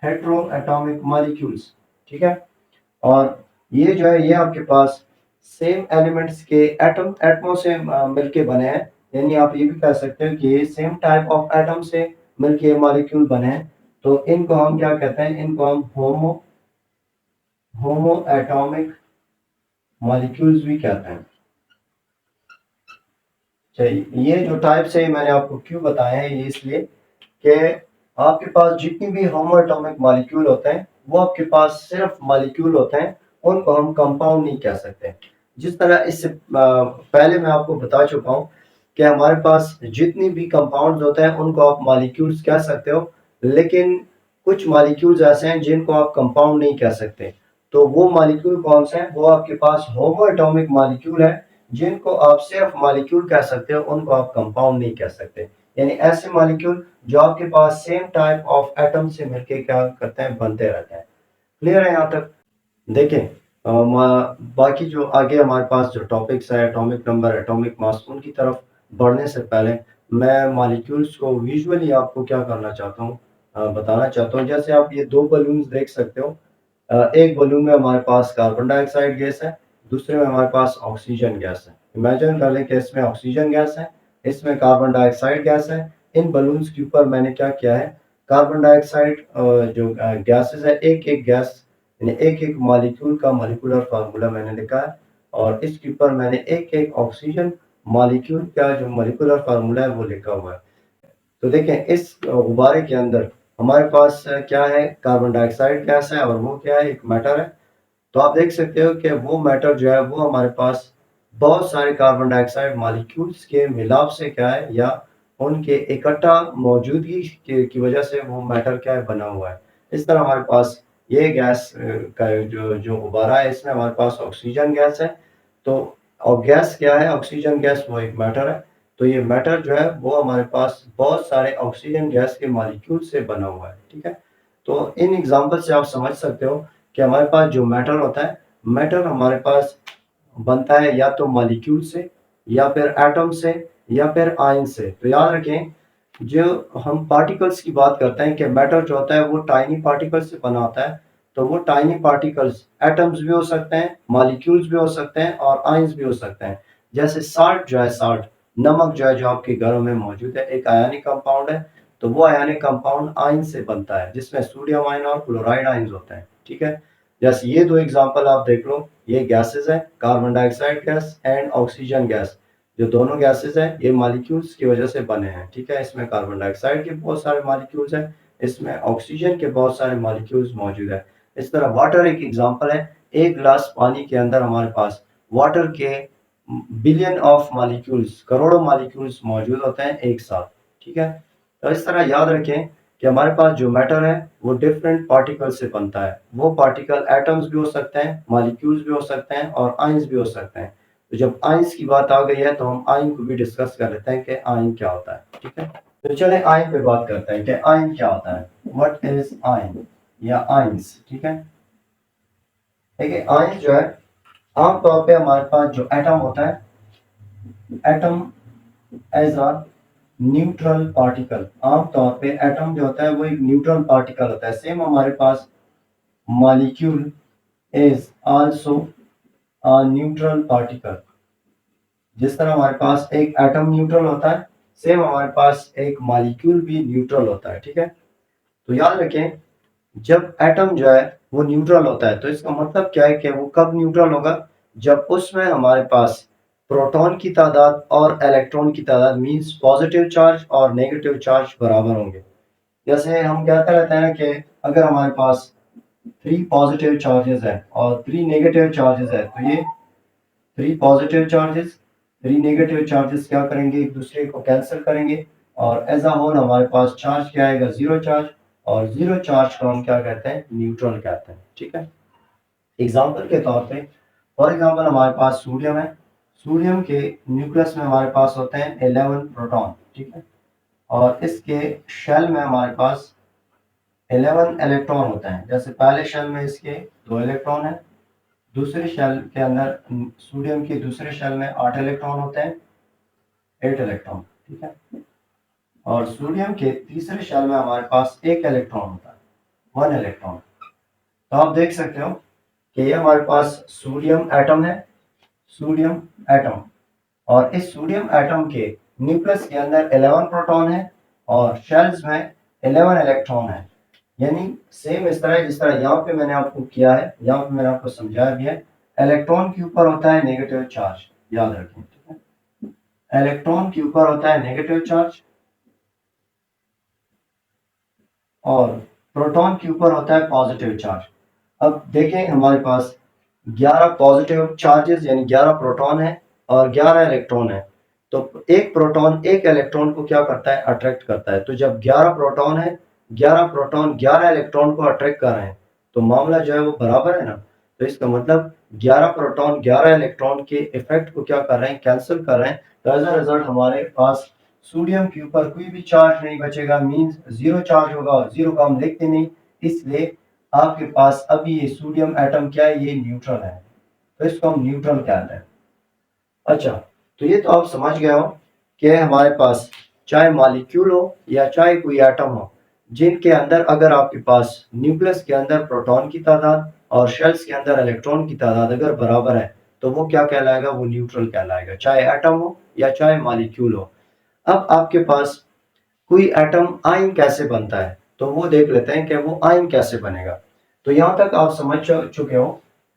हेटेरो एटॉमिक मॉलिक्यूल्स। ठीक है, और ये जो है, ये आपके पास सेम एलिमेंट्स के एटमों से मिलके बने हैं, यानी आप ये भी कह सकते हो कि सेम टाइप ऑफ एटम से मिलके मॉलिक्यूल बने हैं, तो इनको हम क्या कहते हैं, इनको हम होमो एटॉमिक मॉलिक्यूल्स भी कहते हैं। चाहिए, ये जो टाइप्स है मैंने आपको क्यों बताए हैं, ये इसलिए कि आपके पास जितनी भी होमो एटॉमिक मॉलिक्यूल होते हैं, वो आपके पास सिर्फ मॉलिक्यूल होते हैं, उनको हम कंपाउंड नहीं कह सकते। जिस तरह इससे पहले मैं आपको बता चुका हूँ कि हमारे पास जितनी भी कंपाउंड्स होते हैं, उनको आप मॉलिक्यूल्स कह सकते हो, लेकिन कुछ मॉलिक्यूल्स ऐसे हैं जिनको आप कंपाउंड नहीं कह सकते। तो वो मॉलिक्यूल कौन से हैं? वो आपके पास होमो एटॉमिक मॉलिक्यूल है, जिनको आप सिर्फ मॉलिक्यूल कह सकते हो, उनको आप कंपाउंड नहीं कह सकते। यानी ऐसे मॉलिक्यूल जो आपके पास सेम टाइप ऑफ एटम से मिलके क्या करते हैं, बनते रहते हैं। क्लियर है यहाँ तक? देखें, बाकी जो आगे हमारे पास जो टॉपिक्स है, एटॉमिक नंबर, एटॉमिक मास, उनकी तरफ बढ़ने से पहले मैं मॉलिक्यूल्स को विजुअली आपको क्या करना चाहता हूँ, बताना चाहता हूँ। जैसे आप ये दो बलून्स देख सकते हो। एक बलून में हमारे पास कार्बन डाइऑक्साइड गैस है, दूसरे में हमारे पास ऑक्सीजन गैस है। इमेजिन कर लें कि इसमें ऑक्सीजन गैस है, इसमें कार्बन डाइऑक्साइड गैस है। इन बलून्स के ऊपर मैंने क्या किया है, कार्बन डाइऑक्साइड जो गैसेस है, एक एक गैस यानी एक एक मॉलिक्यूल का मॉलिक्यूलर फार्मूला मैंने लिखा है, और इसके ऊपर मैंने एक एक ऑक्सीजन मॉलिक्यूल का जो मॉलिक्यूलर फार्मूला है वो लिखा हुआ है। तो देखें, इस गुब्बारे के अंदर हमारे पास क्या है, कार्बन डाइऑक्साइड गैस है, और वो क्या है, एक मैटर है। तो आप देख सकते हो कि वो मैटर जो है वो हमारे पास बहुत सारे कार्बन डाइऑक्साइड मॉलिक्यूल्स के मिलाप से क्या है, या उनके इकट्ठा मौजूदगी की वजह से वो मैटर क्या है, बना हुआ है। इस तरह हमारे पास ये गैस का जो जो गुब्बारा है, इसमें हमारे पास ऑक्सीजन गैस है। तो और गैस क्या है, ऑक्सीजन गैस, वो एक मैटर है। तो ये मैटर जो है वो हमारे पास बहुत सारे ऑक्सीजन गैस के मॉलिक्यूल से बना हुआ है। ठीक है? तो इन एग्जांपल से आप समझ सकते हो कि हमारे पास जो मैटर होता है, मैटर हमारे पास बनता है या तो मॉलिक्यूल से, या फिर एटम से, या फिर आयन से। तो याद रखें, जो हम पार्टिकल्स की बात करते हैं कि मैटर जो होता है वो टाइनी पार्टिकल्स से बना होता है। तो वो टाइनी पार्टिकल्स एटम्स भी हो सकते हैं, मॉलिक्यूल्स भी हो सकते हैं, और आयंस भी हो सकते हैं। जैसे साल्ट जो है, साल्ट नमक जो है, जो आपके घरों में मौजूद है, एक आयनिक कंपाउंड है। तो वो आयनिक कंपाउंड आयन से बनता है, जिसमें सोडियम आयन और क्लोराइड आयन होते हैं। ठीक है? जैसे ये दो एग्जांपल आप देख लो, ये गैसेस है, carbon dioxide gas and oxygen gas. जो दोनों गैसेस हैं ये मॉलिक्यूल्स की वजह से बने हैं। ठीक है? इसमें कार्बन डाइऑक्साइड के बहुत सारे मॉलिक्यूल्स हैं, इसमें ऑक्सीजन के बहुत सारे मॉलिक्यूल्स मौजूद है। इस तरह वाटर एक एग्जांपल है। एक गिलास पानी के अंदर हमारे पास वाटर के बिलियन ऑफ मॉलिक्यूल्स, करोड़ों मॉलिक्यूल्स मौजूद होते हैं एक साथ। ठीक है? तो इस तरह याद रखें कि हमारे पास जो मैटर है वो डिफरेंट पार्टिकल से बनता है। वो पार्टिकल एटम्स भी हो सकते हैं, मॉलिक्यूल्स भी हो सकते हैं, और आयंस भी हो सकते हैं। तो जब आयंस की बात आ गई है तो हम आयन को भी डिस्कस कर लेते हैं कि आयन क्या होता है। ठीक है? तो चले आयन पे बात करते हैं कि आयन क्या होता है। व्हाट इज आयन या आयंस? ठीक है? देखिए, आयन जो है, आमतौर पे हमारे पास जो एटम होता है, atom as a neutral particle, आमतौर पे एटम जो होता है वो एक न्यूट्रल पार्टिकल होता है। सेम हमारे पास molecule is also a neutral particle. जिस तरह हमारे पास एक एटम न्यूट्रल होता है, सेम हमारे पास एक मॉलिक्यूल भी न्यूट्रल होता है। ठीक है? तो याद रखें, जब एटम जो है वो न्यूट्रल होता है, तो इसका मतलब क्या है कि वो कब न्यूट्रल होगा, जब उसमें हमारे पास प्रोटॉन की तादाद और इलेक्ट्रॉन की तादाद, मींस पॉजिटिव चार्ज और नेगेटिव चार्ज बराबर होंगे। जैसे हम कहते रहते हैं कि अगर हमारे पास 3 पॉजिटिव चार्जेस है और 3 नेगेटिव चार्जेस है, तो ये 3 पॉजिटिव चार्जेस, 3 नेगेटिव चार्जेस क्या करेंगे, एक दूसरे को कैंसिल करेंगे, और एज अ होल हमारे पास चार्ज क्या आएगा, जीरो चार्ज। और जीरो चार्ज को हम क्या कहते हैं, न्यूट्रल कहते हैं। ठीक है? एग्जाम्पल के तौर पे, फॉर एग्जाम्पल हमारे पास सोडियम है। सोडियम के न्यूक्लियस में हमारे पास होते हैं 11 प्रोटॉन। ठीक है? और इसके शेल में हमारे पास 11 इलेक्ट्रॉन होते हैं। जैसे पहले शेल में इसके 2 इलेक्ट्रॉन है, दूसरे शेल के अंदर सोडियम के दूसरे शेल में 8 इलेक्ट्रॉन होते हैं, 8 इलेक्ट्रॉन। ठीक है? और सोडियम के तीसरे शेल में हमारे पास एक इलेक्ट्रॉन होता है, 1 इलेक्ट्रॉन। तो आप देख सकते हो कि ये हमारे पास सोडियम एटम है, सोडियम एटम। और इस सोडियम एटम के न्यूक्लियस के अंदर 11 प्रोटॉन है, और शेल्स में 11 इलेक्ट्रॉन है। यानी सेम इस तरह, जिस तरह यहाँ पे मैंने आपको किया है, यहाँ पे मैंने आपको समझाया भी है। इलेक्ट्रॉन के ऊपर होता है नेगेटिव चार्ज, याद रखें। ठीक है? इलेक्ट्रॉन के ऊपर होता है नेगेटिव चार्ज, और प्रोटॉन के ऊपर होता है पॉजिटिव चार्ज। अब देखें, हमारे पास 11 पॉजिटिव चार्जेस यानी 11 प्रोटॉन है, और 11 इलेक्ट्रॉन है। तो एक प्रोटॉन एक इलेक्ट्रॉन को क्या करता है, अट्रैक्ट करता है। तो जब 11 प्रोटॉन है 11 प्रोटॉन 11 इलेक्ट्रॉन को अट्रैक्ट कर रहे हैं, तो मामला जो है वो बराबर है ना। तो इसका मतलब 11 प्रोटॉन 11 इलेक्ट्रॉन के इफेक्ट को क्या कर रहे हैं, कैंसिल कर रहे हैं। तो एज अ रिजल्ट हमारे पास सोडियम के ऊपर कोई भी चार्ज नहीं बचेगा, मींस जीरो चार्ज होगा, और जीरो का हम लिखते नहीं, इसलिए आपके पास अभी ये सोडियम एटम क्या है, ये न्यूट्रल है, तो इसको हम न्यूट्रल कहते हैं। अच्छा, तो ये तो आप समझ गए हो कि हमारे पास चाहे मॉलिक्यूल हो या चाहे कोई एटम हो, जिनके अंदर अगर आपके पास न्यूक्लियस के अंदर प्रोटॉन की तादाद और शेल्स के अंदर इलेक्ट्रॉन की तादाद अगर बराबर है, तो वो क्या कहलाएगा, वो न्यूट्रल कहलाएगा, चाहे एटम हो या चाहे मॉलिक्यूल हो। अब आपके पास कोई एटम आयन कैसे बनता है, तो वो देख लेते हैं कि वो आयन कैसे बनेगा। तो यहाँ तक आप समझ चुके हो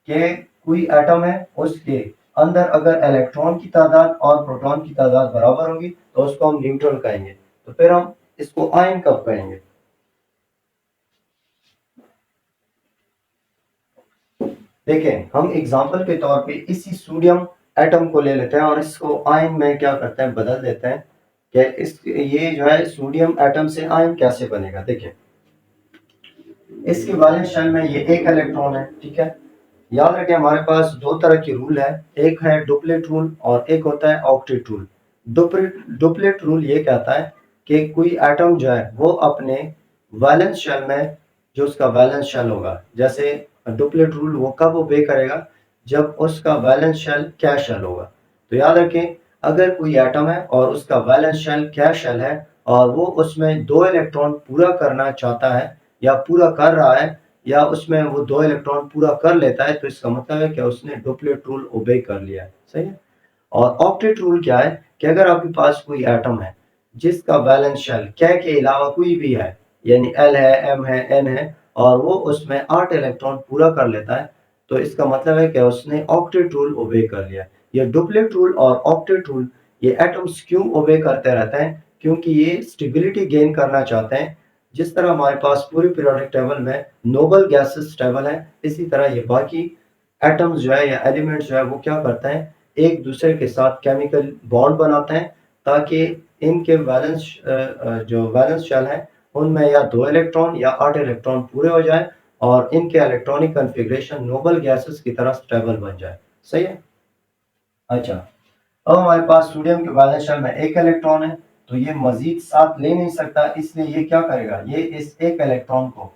कि कोई एटम है, उसके अंदर अगर इलेक्ट्रॉन की तादाद और प्रोटॉन की तादाद बराबर होगी तो उसको हम न्यूट्रल कहेंगे। तो फिर हम इसको आयन कब कहेंगे, देखें हम एग्जाम्पल के तौर पे इसी सोडियम एटम को ले लेते हैं और इसको आयन में क्या करते हैं, बदल देते हैं कि इस ये जो है सोडियम एटम से आयन कैसे बनेगा। देखें इसके वैलेंस शेल में ये एक इलेक्ट्रॉन है, ठीक है। याद रखें हमारे पास दो तरह की रूल है, एक है डुप्लेट रूल और एक होता है ऑक्टेट रूल। डुप्लेट रूल ये कहता है कि कोई एटम जो है वो अपने वैलेंस शेल में, जो उसका वैलेंस शेल होगा, जैसे डुप्लेट रूल वो कब ओबे करेगा, जब उसका वैलेंस शेल कैश शेल होगा। तो याद रखें अगर कोई एटम है और उसका वैलेंस शेल कैश शेल है और वो उसमें दो इलेक्ट्रॉन पूरा करना चाहता है या पूरा कर रहा है, या उसमें वो दो इलेक्ट्रॉन पूरा कर लेता है, तो इसका मतलब है कि उसने डुप्लेट रूल ओबे कर लिया है, सही है। और ऑक्टेट रूल क्या है कि अगर आपके पास कोई एटम है जिसका वैलेंस शेल कै के अलावा कोई भी है, यानी एल है, एम है, एन है, और वो उसमें 8 इलेक्ट्रॉन पूरा कर लेता है, तो इसका मतलब है कि उसने ऑक्टेट रूल ओबे कर लिया। ये डुप्लेट रूल और ऑक्टेट रूल ये एटम्स क्यों ओबे करते रहते हैं, क्योंकि ये स्टेबिलिटी गेन करना चाहते हैं। जिस तरह हमारे पास पूरी पीरियोडिक टेबल में नोबल गैसेस टेबल है, इसी तरह ये बाकी एटम्स जो है या एलिमेंट्स जो है वो क्या करते हैं, एक दूसरे के साथ केमिकल बॉन्ड बनाते हैं, ताकि इनके वैलेंस जो वैलेंस शेल है उनमें या दो इलेक्ट्रॉन या 8 इलेक्ट्रॉन पूरे हो जाए और इनके इलेक्ट्रॉनिक कन्फिग्रेशन नोबल गैसेस की तरह स्टेबल बन जाए, सही है। अच्छा, अब हमारे पास सोडियम के वैलेंस शेल में एक इलेक्ट्रॉन है, तो ये मजीद साथ ले नहीं सकता, इसलिए ये क्या करेगा, ये इस एक इलेक्ट्रॉन को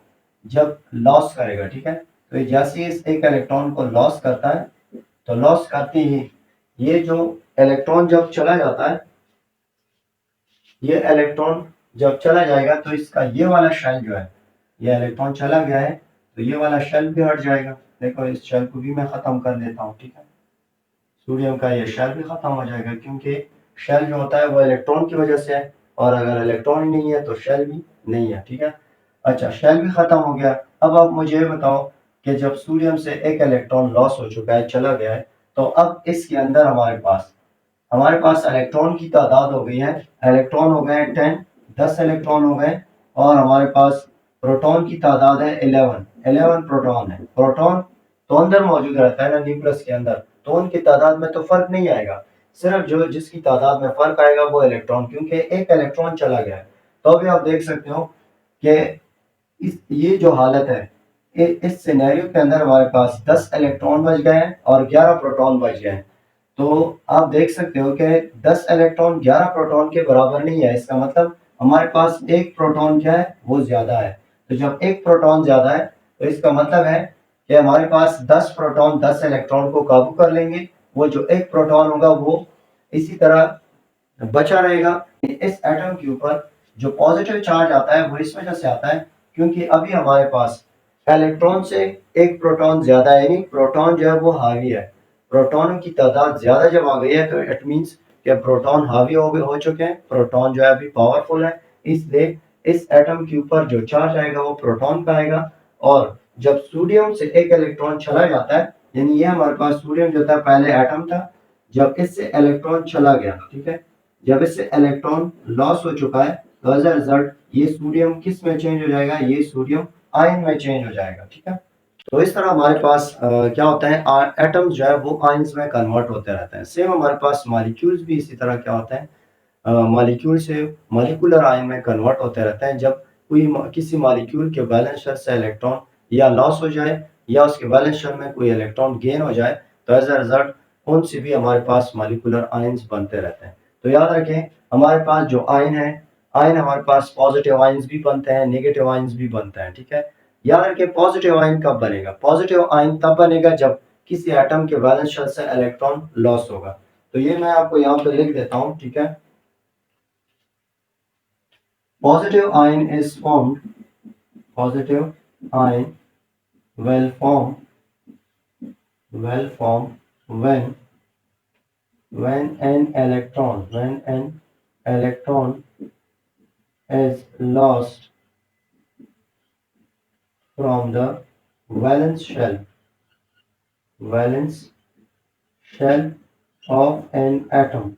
जब लॉस करेगा, ठीक है, तो ये जैसे ही इस एक इलेक्ट्रॉन को लॉस करता है, तो लॉस करते ही ये जो इलेक्ट्रॉन जब चला जाता है, ये इलेक्ट्रॉन जब चला जाएगा तो इसका ये वाला शेल जो है, ये इलेक्ट्रॉन चला गया है तो ये वाला शेल भी हट जाएगा। देखो इस शेल को भी मैं खत्म कर देता हूँ, ठीक है, सोडियम का ये शेल भी खत्म हो जाएगा, क्योंकि शेल जो होता है वो इलेक्ट्रॉन की वजह से है, और अगर इलेक्ट्रॉन ही नहीं है तो शेल भी नहीं है, ठीक है। अच्छा, शेल भी खत्म हो गया। अब आप मुझे ये बताओ कि जब सोडियम से एक इलेक्ट्रॉन लॉस हो चुका है, चला गया है, तो अब इसके अंदर हमारे पास इलेक्ट्रॉन की तादाद हो गई है, इलेक्ट्रॉन हो गए 10, 10 इलेक्ट्रॉन हो गए, और हमारे पास प्रोटॉन की तादाद है 11, 11 प्रोटॉन है। प्रोटॉन तो अंदर मौजूद रहता है ना न्यूक्लियस के अंदर, तो उनकी तादाद में तो फर्क नहीं आएगा, सिर्फ जो जिसकी तादाद में फर्क आएगा वो इलेक्ट्रॉन, क्योंकि एक इलेक्ट्रॉन चला गया है। तो अभी आप देख सकते हो कि ये जो हालत है, इस सिनेरियो के अंदर हमारे पास 10 इलेक्ट्रॉन बच गए हैं और 11 प्रोटॉन बच गए हैं। तो आप देख सकते हो कि 10 इलेक्ट्रॉन 11 प्रोटॉन के बराबर नहीं है, इसका मतलब हमारे पास एक प्रोटॉन क्या है, वो ज्यादा है। तो जब एक प्रोटॉन ज्यादा है तो इसका मतलब है कि हमारे पास 10 प्रोटॉन 10 इलेक्ट्रॉन को काबू कर लेंगे, वो जो एक प्रोटॉन होगा वो इसी तरह बचा रहेगा। इस एटम के ऊपर जो पॉजिटिव चार्ज आता है वो इस वजह से आता है क्योंकि अभी हमारे पास इलेक्ट्रॉन से एक प्रोटॉन ज्यादा है, यानी प्रोटॉन जो है वो हावी है, प्रोटॉनों की तादाद ज्यादा जब आ गई है तो इट मीन्स कि प्रोटॉन हावी हो चुके हैं, प्रोटॉन जो है अभी पावरफुल है, इसलिए इस एटम के ऊपर जो चार्ज आएगा वो प्रोटॉन का आएगा। और जब सोडियम से एक इलेक्ट्रॉन चला जाता है, यानी ये हमारे पास सोडियम जो था पहले एटम था, जब इससे इलेक्ट्रॉन चला गया, ठीक है, जब इससे इलेक्ट्रॉन लॉस हो चुका है, तो एज अ रिजल्ट ये सोडियम किस में चेंज हो जाएगा, ये सोडियम आयन में चेंज हो जाएगा, ठीक है। तो इस तरह हमारे पास क्या होता है, एटम्स जो है वो आयंस में कन्वर्ट होते रहते हैं। सेम हमारे पास मॉलिक्यूल्स भी इसी तरह क्या होता है, मॉलिक्यूल से मॉलिक्यूलर आयन में कन्वर्ट होते रहते हैं। जब किसी मॉलिक्यूल के वैलेंस शेल से इलेक्ट्रॉन या लॉस हो जाए या उसके वैलेंस शेल में कोई इलेक्ट्रॉन गेन हो जाए तो एज अ रिजल्ट उन से भी हमारे पास मॉलिक्यूलर आयंस बनते रहते हैं। तो याद रखें हमारे पास जो आयन है, आयन हमारे पास पॉजिटिव आयंस भी बनते हैं, नेगेटिव आयंस भी बनते हैं, ठीक है। याद रखें पॉजिटिव आयन कब बनेगा, पॉजिटिव आयन तब बनेगा जब किसी एटम के वैलेंस शेल से इलेक्ट्रॉन लॉस होगा। तो ये मैं आपको यहाँ पे लिख देता हूँ, ठीक है। Positive ion is formed, positive ion will form when an electron is lost from the valence shell of an atom।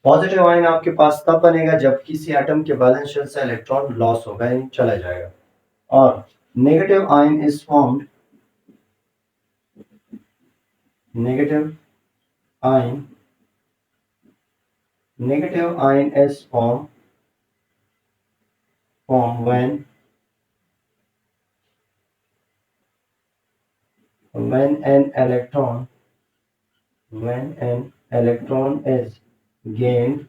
Positive ion आपके पास तब बनेगा जब किसी एटम के वैलेंस शेल से इलेक्ट्रॉन लॉस होगा यानी चला जाएगा। और negative ion is formed, negative ion is formed when an electron is gained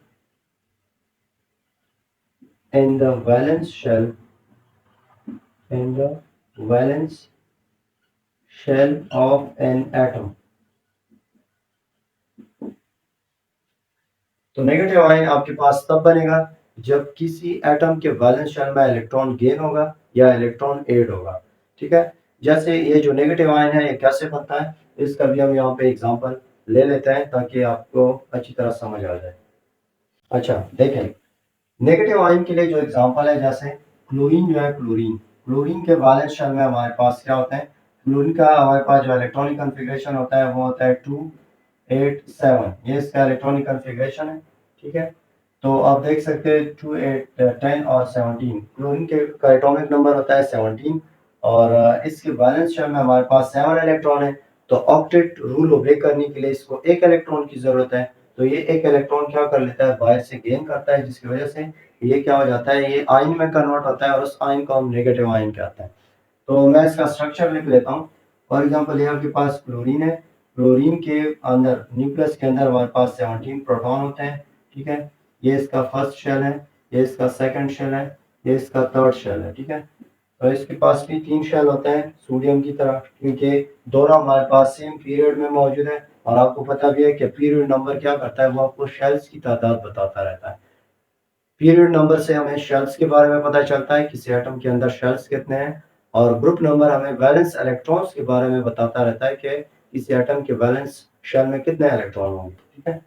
in the valence shell of an atom। तो नेगेटिव आयन आपके पास तब बनेगा जब किसी एटम के वैलेंस शेल में इलेक्ट्रॉन गेन होगा या इलेक्ट्रॉन एड होगा, ठीक है। जैसे ये जो नेगेटिव आयन है ये कैसे बनता है इसका भी हम यहाँ पे एग्जांपल ले लेते हैं ताकि आपको अच्छी तरह समझ आ जाए। अच्छा देखें नेगेटिव आयन के लिए जो एग्जांपल है, जैसे क्लोरीन जो है, क्लोरीन के वैलेंस शेल में हमारे पास क्या होता है, क्लोरीन का हमारे पास जो इलेक्ट्रॉनिक कॉन्फ़िगरेशन होता है वो होता है 287, ये इसका इलेक्ट्रॉनिक कॉन्फ़िगरेशन है, ठीक है। तो आप देख सकते हैं 2 8 10 और 17 क्लोरीन के का एटॉमिक नंबर होता है 17 और इसके वैलेंस शेल में हमारे पास 7 इलेक्ट्रॉन है। तो ऑक्टेट रूल ओबे करने के लिए इसको एक इलेक्ट्रॉन की जरूरत है। तो ये एक इलेक्ट्रॉन क्या कर लेता है, बाहर से गेन करता है, जिसकी वजह से ये क्या हो जाता है, ये आयन में कन्वर्ट होता है और उस आयन को हम नेगेटिव आयन कहते हैं। तो मैं इसका स्ट्रक्चर लिख लेता हूँ। फॉर एग्जांपल ये आपके पास क्लोरीन है, क्लोरीन के अंदर न्यूक्लियस के अंदर हमारे पास 17 प्रोटॉन होते हैं, ठीक है। ये इसका फर्स्ट शेल है, ये इसका सेकंड शेल है, ये इसका थर्ड शेल है, ठीक है। तो इसके पास भी 3 शेल होते हैं सोडियम की तरह, क्योंकि दोनों हमारे पास सेम पीरियड में मौजूद है। और आपको पता भी है कि पीरियड नंबर क्या करता है, वो आपको शेल्स की तादाद बताता रहता है। पीरियड नंबर से हमें शेल्स के बारे में पता चलता है किसी एटम के अंदर शेल्स कितने हैं, और ग्रुप नंबर हमें वैलेंस इलेक्ट्रॉन्स के बारे में बताता रहता है कि किसी एटम के वैलेंस शेल में कितने इलेक्ट्रॉन होंगे, ठीक है।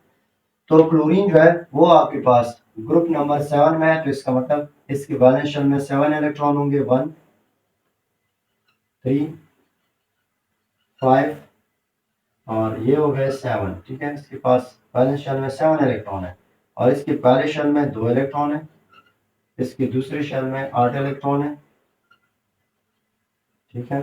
तो क्लोरीन जो है वो आपके पास ग्रुप नंबर 7 में है, तो इसका मतलब इसके वैलेंस शेल में 7 इलेक्ट्रॉन होंगे, 1 3 5 और ये हो गए 7, ठीक है। इसके पास वैलेंस शेल में 7 इलेक्ट्रॉन है और इसके पहले शेल में 2 इलेक्ट्रॉन है, इसके दूसरे शेल में 8 इलेक्ट्रॉन है, ठीक है।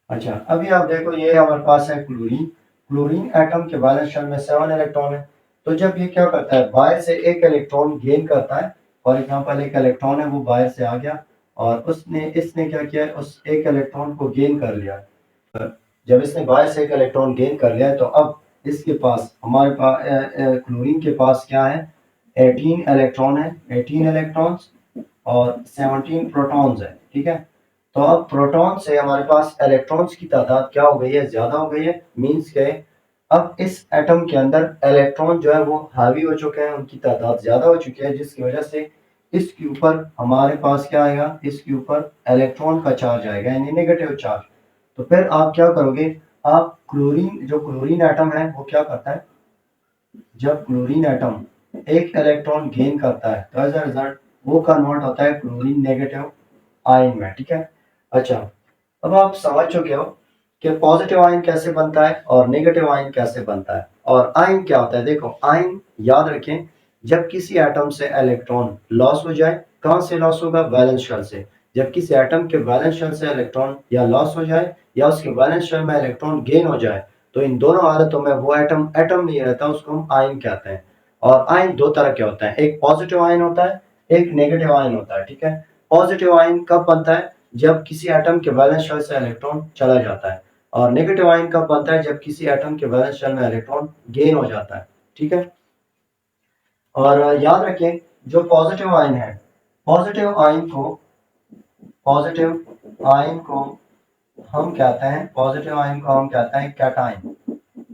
अच्छा अभी आप देखो ये हमारे पास है क्लोरीन एटम के वैलेंस शेल में 7 इलेक्ट्रॉन है। तो जब ये क्या करता है, बाहर से एक इलेक्ट्रॉन गेन करता है, फॉर एग्जांपल एक इलेक्ट्रॉन है वो बाहर से आ गया और इसने क्या किया, उस एक इलेक्ट्रॉन को गेन कर लिया। जब इसने बाहर से एक इलेक्ट्रॉन गेन कर लिया तो अब इसके पास हमारे पास क्लोरीन के पास क्या है, 18 इलेक्ट्रॉन है, 18 इलेक्ट्रॉन्स और 17 प्रोटॉन्स है, ठीक है। तो अब प्रोटॉन से हमारे पास इलेक्ट्रॉन्स की तादाद क्या हो गई है, ज्यादा हो गई है। मींस के अब इस एटम के अंदर इलेक्ट्रॉन जो है वो हावी हो चुके हैं, उनकी तादाद ज्यादा हो चुकी है, जिसकी वजह से इसके ऊपर हमारे पास क्या आएगा, इसके ऊपर इलेक्ट्रॉन का चार्ज आएगा यानी नेगेटिव चार्ज। तो फिर आप क्या करोगे, आप क्लोरीन एटम है वो क्या करता है, जब क्लोरीन एटम एक इलेक्ट्रॉन गेन करता है तो एज अ रिजल्ट वो कन्वर्ट होता है क्लोरीन नेगेटिव आयन में, ठीक है। अच्छा अब आप समझ चुके हो कि पॉजिटिव आयन कैसे बनता है और नेगेटिव आयन कैसे बनता है और आयन क्या होता है। देखो आयन याद रखें, जब किसी एटम से इलेक्ट्रॉन लॉस हो जाए, कहां से लॉस होगा, वैलेंस शेल से। जब किसी एटम के वैलेंस शेल से इलेक्ट्रॉन या लॉस हो जाए या उसके वैलेंस शेल में इलेक्ट्रॉन गेन हो जाए तो इन दोनों हालतों में वो एटम एटम नहीं रहता, उसको हम आयन कहते हैं। और आयन दो तरह के होते हैं, एक पॉजिटिव आयन होता है, एक नेगेटिव आयन होता है, ठीक है। पॉजिटिव आयन कब बनता है? जब किसी एटम के वैलेंस शेल से इलेक्ट्रॉन चला जाता है। और नेगेटिव आयन कब बनता है? जब किसी एटम के वैलेंस शेल में इलेक्ट्रॉन गेन हो जाता है, ठीक है। और याद रखें, जो पॉजिटिव आयन है, पॉजिटिव आयन को पॉजिटिव आयन को हम कहते हैं, पॉजिटिव आयन को हम कहते हैं कैटायन।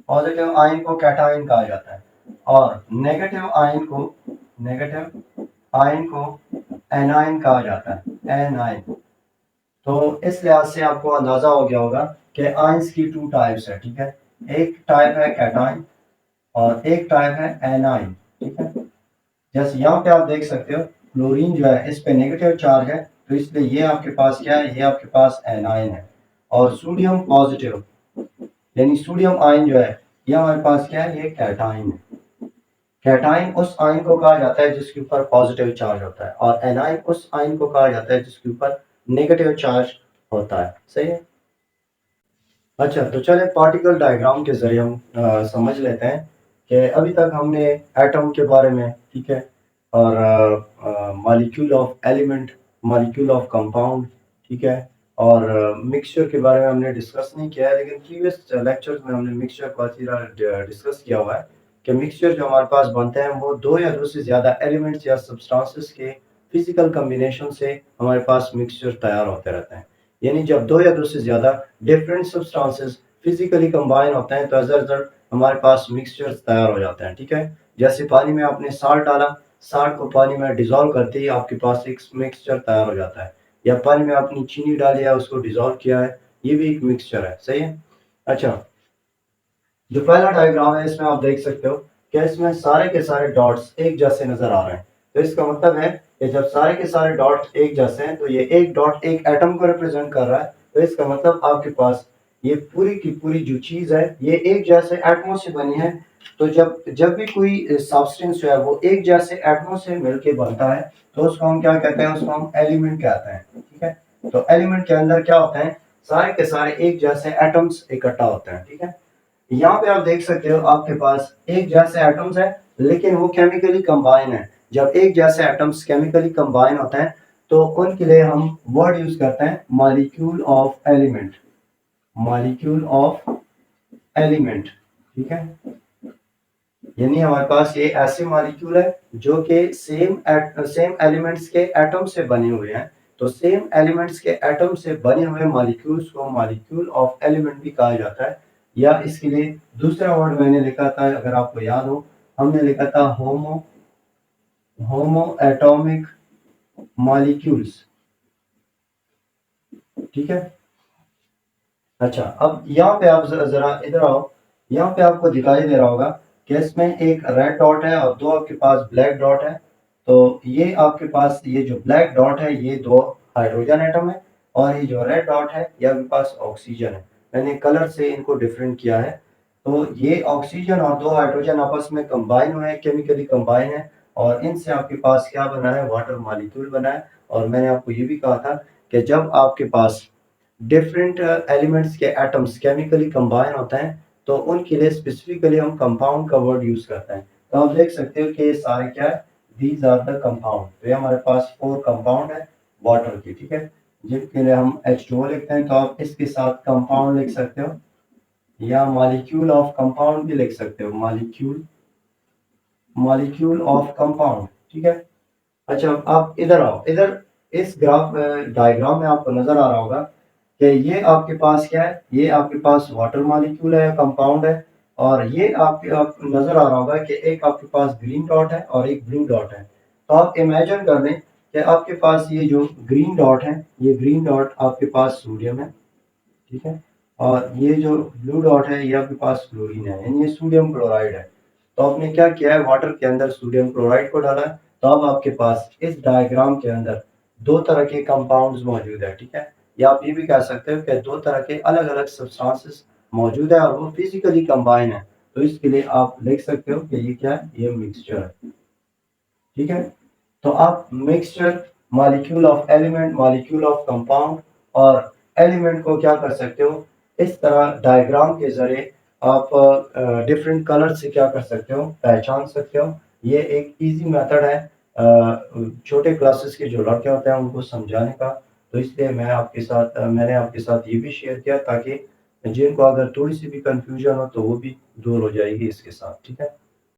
पॉजिटिव आयन को कैटायन कहा जाता है। और नेगेटिव आयन को एनायन कहा जाता है, एनायन। तो इस लिहाज से आपको अंदाजा हो गया होगा कि आयंस की टू टाइप्स है, ठीक है। एक टाइप है कैटायन और एक टाइप है एनायन, ठीक है। जैसे यहाँ पे आप देख सकते हो, क्लोरीन जो है इस पे नेगेटिव चार्ज है, तो इसलिए ये आपके पास क्या है? ये आपके पास एनायन है। और सोडियम पॉजिटिव, यानी सोडियम आयन जो है, ये हमारे पास क्या है? ये कैटायन है। कैटायन उस आयन को कहा जाता है जिसके ऊपर पॉजिटिव चार्ज होता है, और एनायन उस आयन को कहा जाता है जिसके ऊपर नेगेटिव चार्ज होता है, सही है। अच्छा, तो चले पार्टिकल डायग्राम के जरिए हम समझ लेते हैं कि अभी तक हमने एटम के बारे में, ठीक है, और molecule of element, molecule of compound, ठीक है, और मिक्सचर के बारे में हमने डिस्कस नहीं किया है, लेकिन प्रीवियस लेक्चर्स में हमने मिक्सचर को अच्छी तरह डिस्कस किया हुआ है कि मिक्सचर जो हमारे पास बनते हैं वो दो या दो से ज़्यादा एलिमेंट्स या सब्सटेंसेस के फिजिकल कम्बिनेशन से हमारे पास मिक्सचर तैयार होते रहते हैं। यानी जब दो या दो से ज़्यादा डिफरेंट सब्सटेंसेस फिजिकली कंबाइन होते हैं तो एज अ रिजल्ट हमारे पास मिक्सचर्स तैयार हो जाते हैं, ठीक है। जैसे पानी में आपने साल्ट डाला, साल्ट को पानी में डिजोल्व करते ही आपके पास एक मिक्सचर तैयार हो जाता है। या पानी में आपने चीनी डाली है, उसको डिजोल्व किया है, ये भी एक मिक्सचर है, सही है। अच्छा, जो पहला डायग्राम है इसमें आप देख सकते हो कि इसमें सारे के सारे डॉट्स एक जैसे नजर आ रहे हैं। तो इसका मतलब है कि जब सारे के सारे डॉट्स एक जैसे हैं तो ये एक डॉट एक एटम को रिप्रेजेंट कर रहा है। तो इसका मतलब आपके पास ये पूरी की पूरी जो चीज है ये एक जैसे एटमों से बनी है। तो जब जब भी कोई सब्सटेंस जो है वो एक जैसे एटमों से मिलके बनता है तो उसको हम क्या कहते हैं? उसको हम एलिमेंट कहते हैं, ठीक है। तो एलिमेंट के अंदर क्या होते हैं? सारे के सारे एक जैसे एटम्स इकट्ठा होते हैं, ठीक है। यहाँ पे आप देख सकते हो आपके पास एक जैसे एटम्स है लेकिन वो केमिकली कंबाइन है। जब एक जैसे एटम्स केमिकली कंबाइन होते हैं तो उनके लिए हम वर्ड यूज करते हैं molecule of element, molecule of element, ठीक है। यानी हमारे पास ये ऐसे मॉलिक्यूल है जो कि सेम एलिमेंट्स के एटम से बने हुए हैं। तो सेम एलिमेंट्स के एटम से बने हुए मॉलिक्यूल्स को मॉलिक्यूल ऑफ एलिमेंट भी कहा जाता है। या इसके लिए दूसरा वर्ड मैंने लिखा था, अगर आपको याद हो, हमने लिखा था होमो एटॉमिक मॉलिक्यूल्स, ठीक है। अच्छा, अब यहाँ पे आप जरा इधर आओ। यहाँ पे आपको दिखाई दे रहा होगा कि इसमें एक रेड डॉट है और दो आपके पास ब्लैक डॉट है। तो ये आपके पास ये जो ब्लैक डॉट है ये दो हाइड्रोजन एटम है, और ये जो रेड डॉट है ये आपके पास ऑक्सीजन है। मैंने कलर से इनको डिफरेंट किया है। तो ये ऑक्सीजन और दो हाइड्रोजन आपस में कंबाइन हुए हैं, केमिकली कंबाइन है, और इनसे आपके पास क्या बना है? वाटर मॉलिक्यूल बना है। और मैंने आपको ये भी कहा था कि जब आपके पास डिफरेंट एलिमेंट्स के एटम्स केमिकली कंबाइन होते हैं तो उनके लिए स्पेसिफिकली हम कंपाउंड का वर्ड यूज करते हैं। तो आप देख सकते हो कि ये सारे क्या है? These are the compound. तो ये हमारे पास 4 कंपाउंड है वाटर की, ठीक है, जिनके लिए हम H2O लिखते हैं। तो आप इसके साथ कंपाउंड लिख सकते हो या मॉलिक्यूल ऑफ कंपाउंड भी लिख सकते हो, मॉलिक्यूल ऑफ कंपाउंड, ठीक है। अच्छा, आप इधर आओ। इधर इस ग्राफ डायग्राम में आपको नजर आ रहा होगा कि ये आपके पास क्या है? ये आपके पास वाटर मॉलिक्यूल है, कंपाउंड है। और ये आप नजर आ रहा होगा कि एक आपके पास ग्रीन डॉट है और एक ब्लू डॉट है। तो आप इमेजिन कर लें कि आपके पास ये जो ग्रीन डॉट है, ये ग्रीन डॉट आपके पास सोडियम है, ठीक है। और ये जो ब्लू डॉट है ये आपके पास क्लोरीन है, यानी ये सोडियम क्लोराइड है। तो आपने क्या किया है? वाटर के अंदर सोडियम क्लोराइड को डाला है। तो अब आपके पास इस डायग्राम के अंदर दो तरह के कंपाउंड्स मौजूद है, ठीक है। या आप ये भी कह सकते हो कि दो तरह के अलग अलग सब्सटेंसेस मौजूद है और वो फिजिकली कंबाइन है। तो इसके लिए आप लिख सकते हो कि ये क्या है? ये मिक्सचर है, ठीक है। तो आप mixture, molecule of element, molecule of compound और एलिमेंट को क्या कर सकते हो? इस तरह डायग्राम के जरिए आप डिफरेंट कलर से क्या कर सकते हो, पहचान सकते हो। ये एक ईज़ी मेथड है छोटे क्लासेस के जो लड़के होते हैं उनको समझाने का। तो इसलिए मैंने आपके साथ ये भी शेयर किया ताकि जिनको अगर थोड़ी-सी भी कन्फ्यूज़न हो तो वो भी दूर हो जाएगी इसके साथ, ठीक है?